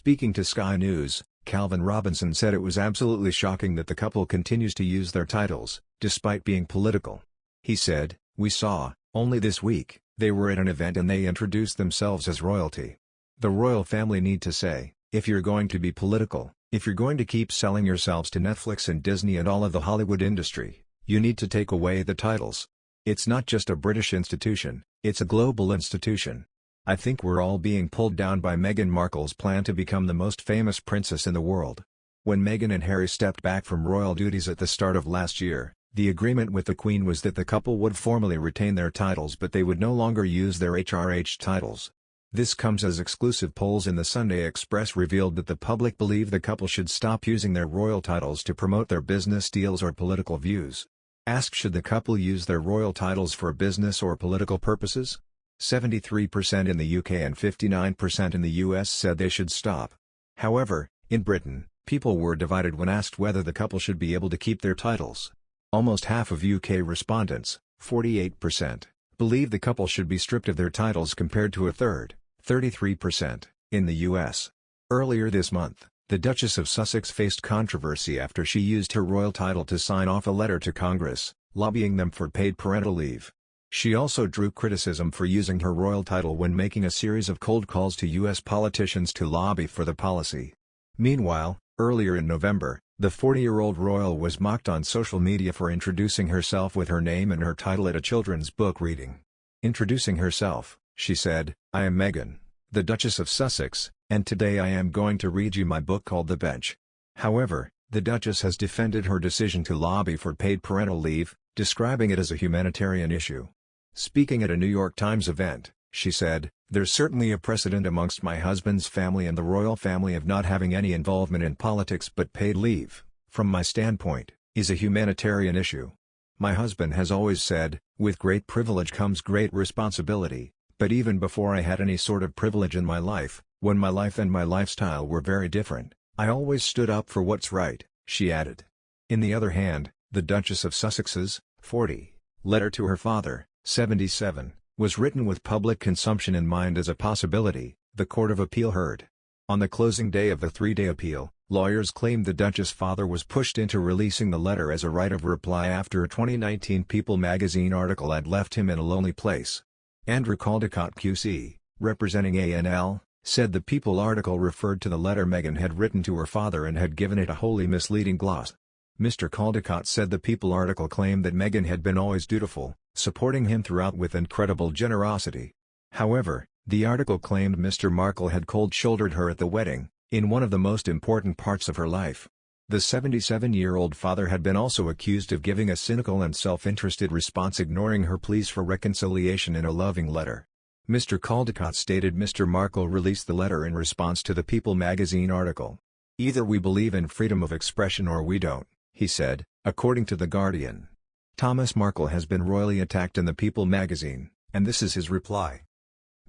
Speaking to Sky News, Calvin Robinson said it was absolutely shocking that the couple continues to use their titles, despite being political. He said, "We saw, only this week, they were at an event and they introduced themselves as royalty. The royal family need to say, if you're going to be political, if you're going to keep selling yourselves to Netflix and Disney and all of the Hollywood industry, you need to take away the titles. It's not just a British institution, it's a global institution. I think we're all being pulled down by Meghan Markle's plan to become the most famous princess in the world." When Meghan and Harry stepped back from royal duties at the start of last year, the agreement with the Queen was that the couple would formally retain their titles but they would no longer use their HRH titles. This comes as exclusive polls in the Sunday Express revealed that the public believe the couple should stop using their royal titles to promote their business deals or political views. Asked should the couple use their royal titles for business or political purposes? 73% in the UK and 59% in the US said they should stop. However, in Britain, people were divided when asked whether the couple should be able to keep their titles. Almost half of UK respondents, 48%, believe the couple should be stripped of their titles compared to a third, 33%, in the US. Earlier this month, the Duchess of Sussex faced controversy after she used her royal title to sign off a letter to Congress, lobbying them for paid parental leave. She also drew criticism for using her royal title when making a series of cold calls to U.S. politicians to lobby for the policy. Meanwhile, earlier in November, the 40-year-old royal was mocked on social media for introducing herself with her name and her title at a children's book reading. Introducing herself, she said, "I am Meghan, the Duchess of Sussex, and today I am going to read you my book called The Bench." However, the Duchess has defended her decision to lobby for paid parental leave, describing it as a humanitarian issue. Speaking at a New York Times event, she said, "There's certainly a precedent amongst my husband's family and the royal family of not having any involvement in politics, but paid leave, from my standpoint, is a humanitarian issue. My husband has always said, with great privilege comes great responsibility, but even before I had any sort of privilege in my life, when my life and my lifestyle were very different, I always stood up for what's right," she added. In the other hand, the Duchess of Sussex's, 40, letter to her father, 77, was written with public consumption in mind as a possibility, the Court of Appeal heard. On the closing day of the three-day appeal, lawyers claimed the Duchess' father was pushed into releasing the letter as a right of reply after a 2019 People magazine article had left him in a lonely place. Andrew Caldecott QC, representing ANL, said the People article referred to the letter Meghan had written to her father and had given it a wholly misleading gloss. Mr. Caldecott said the People article claimed that Meghan had been always dutiful, supporting him throughout with incredible generosity. However, the article claimed Mr. Markle had cold-shouldered her at the wedding, in one of the most important parts of her life. The 77-year-old father had been also accused of giving a cynical and self-interested response, ignoring her pleas for reconciliation in a loving letter. Mr. Caldecott stated Mr. Markle released the letter in response to the People magazine article. "Either we believe in freedom of expression or we don't," he said, according to The Guardian. Thomas Markle has been royally attacked in the People magazine, and this is his reply.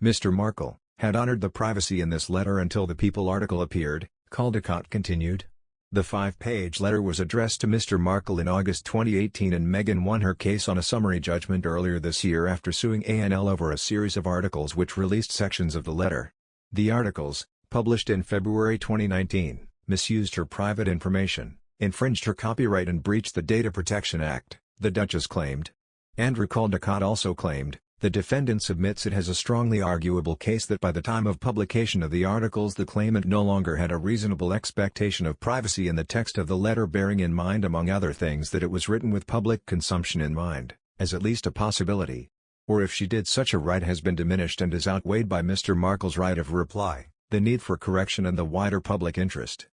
Mr. Markle had honored the privacy in this letter until the People article appeared, Caldecott continued. The 5-page letter was addressed to Mr. Markle in August 2018 and Meghan won her case on a summary judgment earlier this year after suing ANL over a series of articles which released sections of the letter. The articles, published in February 2019, misused her private information, infringed her copyright and breached the Data Protection Act, the Duchess claimed. Andrew Caldecott also claimed, the defendant admits it has a strongly arguable case that by the time of publication of the articles the claimant no longer had a reasonable expectation of privacy in the text of the letter, bearing in mind among other things that it was written with public consumption in mind, as at least a possibility. Or if she did, such a right has been diminished and is outweighed by Mr. Markle's right of reply, the need for correction and the wider public interest.